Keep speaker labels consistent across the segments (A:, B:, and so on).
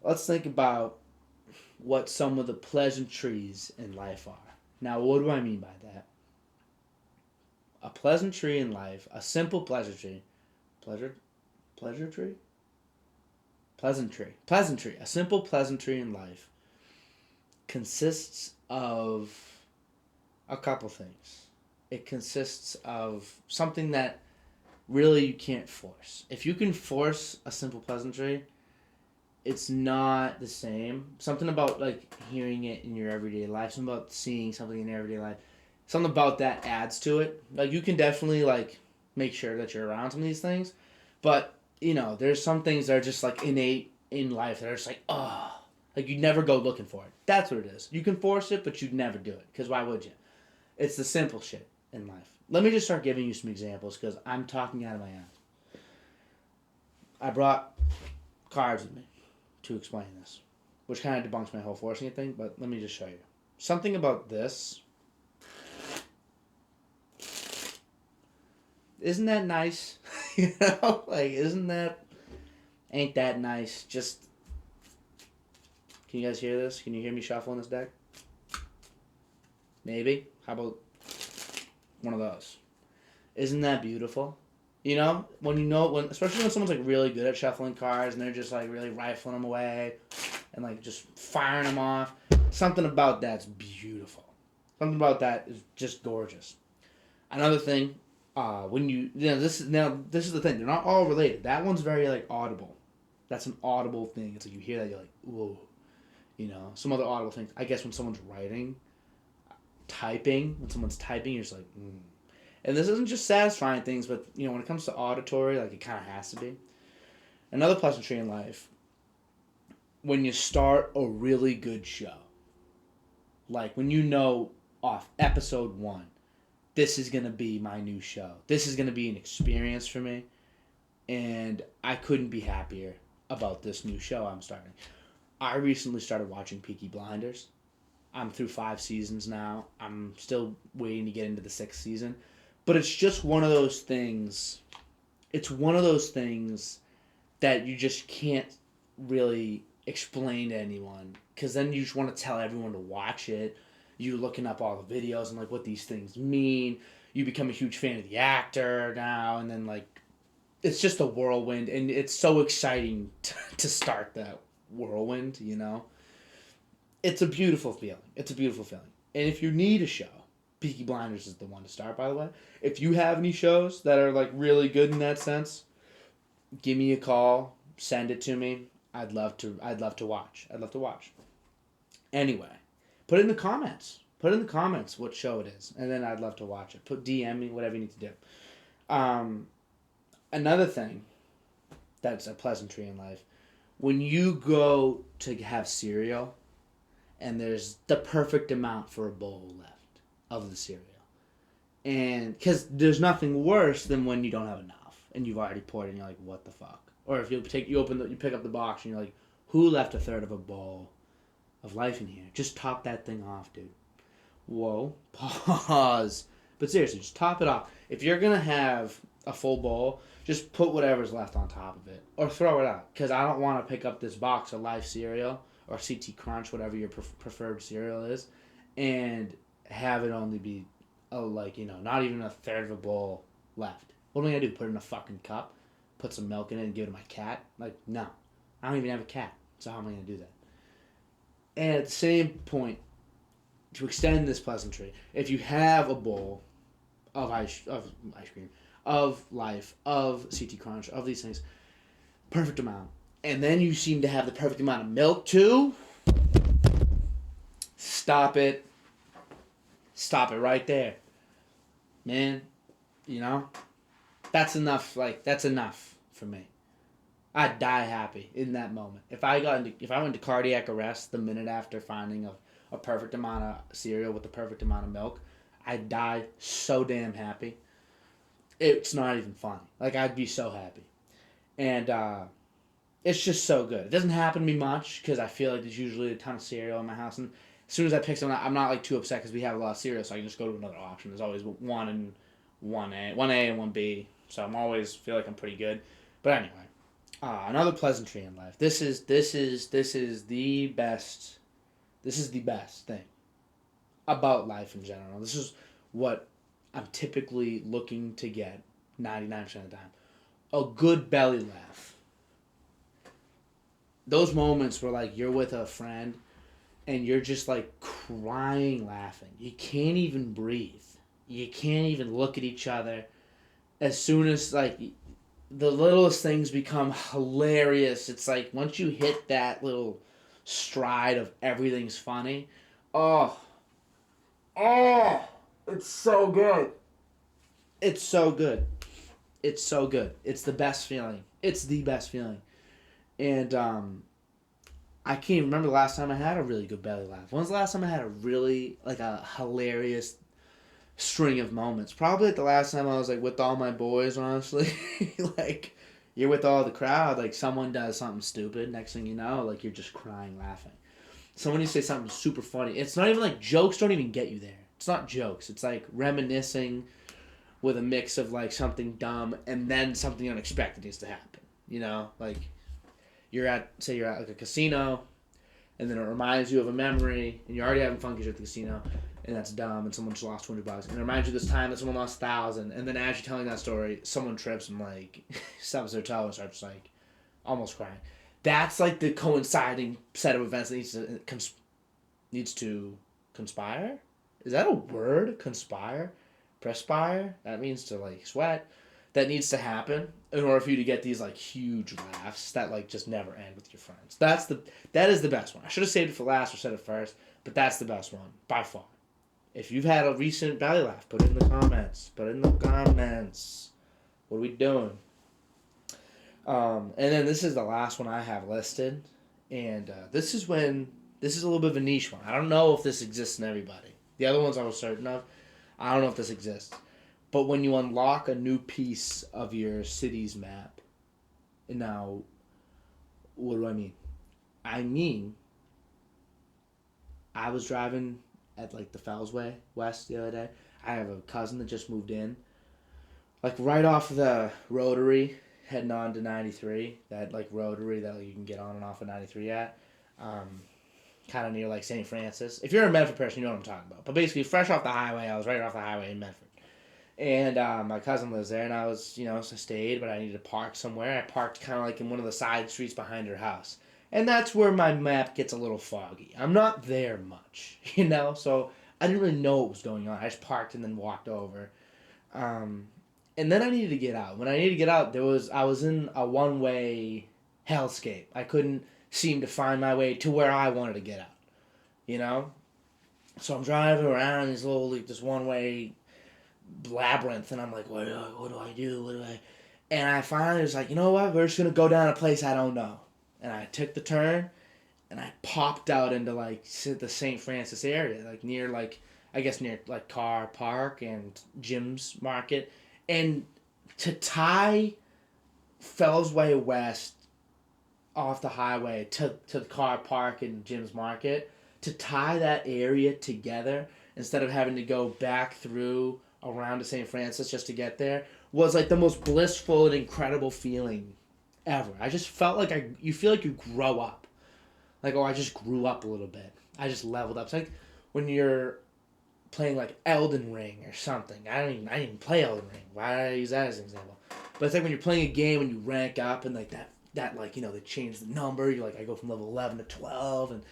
A: let's think about what some of the pleasantries in life are. Now, what do I mean by that? A pleasantry in life, a simple pleasantry, pleasure, pleasantry, pleasantry, a simple pleasantry in life consists of a couple things. It consists of something that really you can't force. If you can force a simple pleasantry, it's not the same. Something about like hearing it in your everyday life, something about seeing something in your everyday life, something about that adds to it. Like you can definitely like make sure that you're around some of these things, but there's some things that are just like innate in life that are just like like you never go looking for it. That's what it is. You can force it, but you'd never do it because why would you? It's the simple shit in life. Let me just start giving you some examples because I'm talking out of my ass. I brought cards with me to explain this, which kind of debunks my whole forcing it thing, but let me just show you. Something about this. Isn't that nice? Ain't that nice? Just, can you guys hear this? Can you hear me shuffling this deck? Maybe. How about one of those? Isn't that beautiful? Especially when someone's like really good at shuffling cards and they're just like really rifling them away and like just firing them off. Something about that's beautiful. Something about that is just gorgeous. Another thing, this is the thing. They're not all related. That one's very like audible. That's an audible thing. It's like you hear that you're like, whoa. Some other audible things. I guess when someone's typing, you're just like, And this isn't just satisfying things, but when it comes to auditory, like it kind of has to be. Another pleasantry in life, when you start a really good show, like when off episode 1, this is gonna be my new show. This is gonna be an experience for me, and I couldn't be happier about this new show I'm starting. I recently started watching Peaky Blinders. I'm through 5 seasons now. I'm still waiting to get into the 6th season. But it's just one of those things. It's one of those things that you just can't really explain to anyone. Because then you just want to tell everyone to watch it. You're looking up all the videos and like what these things mean. You become a huge fan of the actor now. And then like, it's just a whirlwind. And it's so exciting to start that whirlwind, It's a beautiful feeling. And if you need a show, Peaky Blinders is the one to start, by the way. If you have any shows that are like really good in that sense, give me a call, send it to me. I'd love to watch. Anyway, put it in the comments. What show it is, and then I'd love to watch it. DM me, whatever you need to do. Another thing that's a pleasantry in life, when you go to have cereal and there's the perfect amount for a bowl left of the cereal. And because there's nothing worse than when you don't have enough and you've already poured it and you're like, what the fuck? Or if you pick up the box and you're like, who left a third of a bowl of life in here? Just top that thing off, dude. Whoa. Pause. But seriously, just top it off. If you're going to have a full bowl, just put whatever's left on top of it. Or throw it out. Because I don't want to pick up this box of Life cereal or CT Crunch, whatever your preferred cereal is, and have it only be, not even a third of a bowl left. What am I going to do? Put it in a fucking cup? Put some milk in it and give it to my cat? Like, no. I don't even have a cat. So how am I going to do that? And at the same point, to extend this pleasantry, if you have a bowl of ice cream, of Life, of CT Crunch, of these things, perfect amount, and then you seem to have the perfect amount of milk too, stop it. Stop it right there. Man, that's enough. That's enough for me. I'd die happy in that moment. If I went to cardiac arrest the minute after finding a perfect amount of cereal with the perfect amount of milk, I'd die so damn happy. It's not even funny. I'd be so happy. And it's just so good. It doesn't happen to me much because I feel like there's usually a ton of cereal in my house, and as soon as I pick something, I'm not too upset because we have a lot of cereal, so I can just go to another option. There's always 1A and 1B, so I'm always feel like I'm pretty good. But anyway, Another pleasantry in life. This is the best. This is the best thing about life in general. This is what I'm typically looking to get 99% of the time. A good belly laugh. Those moments where like you're with a friend and you're just like crying laughing. You can't even breathe. You can't even look at each other. As soon as like the littlest things become hilarious. It's like once you hit that little stride of everything's funny, oh, oh, it's so good. It's so good. It's so good. It's the best feeling. It's the best feeling. And I can't even remember the last time I had a really good belly laugh. When's the last time I had a really like a hilarious string of moments? Probably like the last time I was like with all my boys, honestly. Like you're with all the crowd, like someone does something stupid, next thing you know, like you're just crying laughing. Someone you say something super funny. It's not even like jokes don't even get you there. It's not jokes. It's like reminiscing with a mix of like something dumb and then something unexpected needs to happen. You know, like you're at like a casino, and then it reminds you of a memory, and you're already having fun because you're at the casino, and that's dumb, and someone just lost $200, and it reminds you this time that someone lost 1,000, and then as you're telling that story, someone trips and like stubs their toe and starts like almost crying. That's like the coinciding set of events that needs to conspire. Is that a word? Conspire, perspire. That means to like sweat. That needs to happen in order for you to get these like huge laughs that like just never end with your friends. That is the best one. I should have saved it for last or said it first, but that's the best one by far. If you've had a recent belly laugh, put it in the comments. Put it in the comments. What are we doing? And then this is the last one I have listed, and this is a little bit of a niche one. I don't know if this exists in everybody. The other ones I was certain of. I don't know if this exists. But when you unlock a new piece of your city's map, and now, what do I mean? I mean, I was driving at like the Fellsway West the other day. I have a cousin that just moved in. Like right off the rotary, heading on to 93, that like rotary that like, you can get on and off of 93 at. Kind of near like St. Francis. If you're a Medford person, you know what I'm talking about. But basically, fresh off the highway, I was right off the highway in Medford. And my cousin lives there, and I was, I stayed, but I needed to park somewhere. I parked kind of like in one of the side streets behind her house. And that's where my map gets a little foggy. I'm not there much, so I didn't really know what was going on. I just parked and then walked over. And then I needed to get out. When I needed to get out, I was in a one-way hellscape. I couldn't seem to find my way to where I wanted to get out, So I'm driving around this one-way labyrinth, and I'm like, what do I do? And I finally was like, you know what? We're just gonna go down a place I don't know. And I took the turn, and I popped out into like the St. Francis area, like near like Carr Park and Jim's Market, and to tie Fellsway West off the highway to the Carr Park and Jim's Market, to tie that area together instead of having to go back through around to St. Francis just to get there was like the most blissful and incredible feeling ever. I just felt like you feel like you grow up. Like, I just grew up a little bit. I just leveled up. It's like when you're playing like Elden Ring or something. I didn't even play Elden Ring. Why did I use that as an example? But it's like when you're playing a game and you rank up and like that like, they change the number. You're like, I go from level 11 to 12, and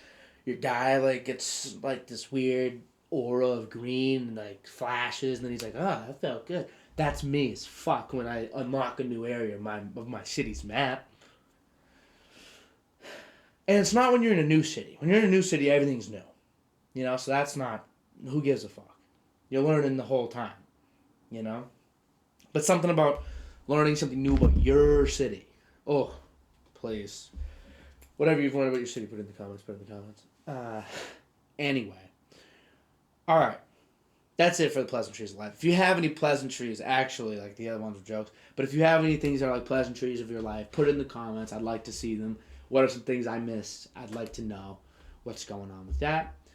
A: your guy like gets like this weird aura of green and like flashes, and then he's like, that felt good. That's me as fuck when I unlock a new area of my city's map. And it's not when you're in a new city. When you're in a new city, everything's new. So that's not, who gives a fuck? You're learning the whole time, But something about learning something new about your city. Oh, please. Whatever you've learned about your city, put it in the comments. Anyway. All right. That's it for the pleasantries of life. If you have any pleasantries, actually, like the other ones were jokes, but if you have any things that are like pleasantries of your life, put it in the comments. I'd like to see them. What are some things I missed? I'd like to know what's going on with that.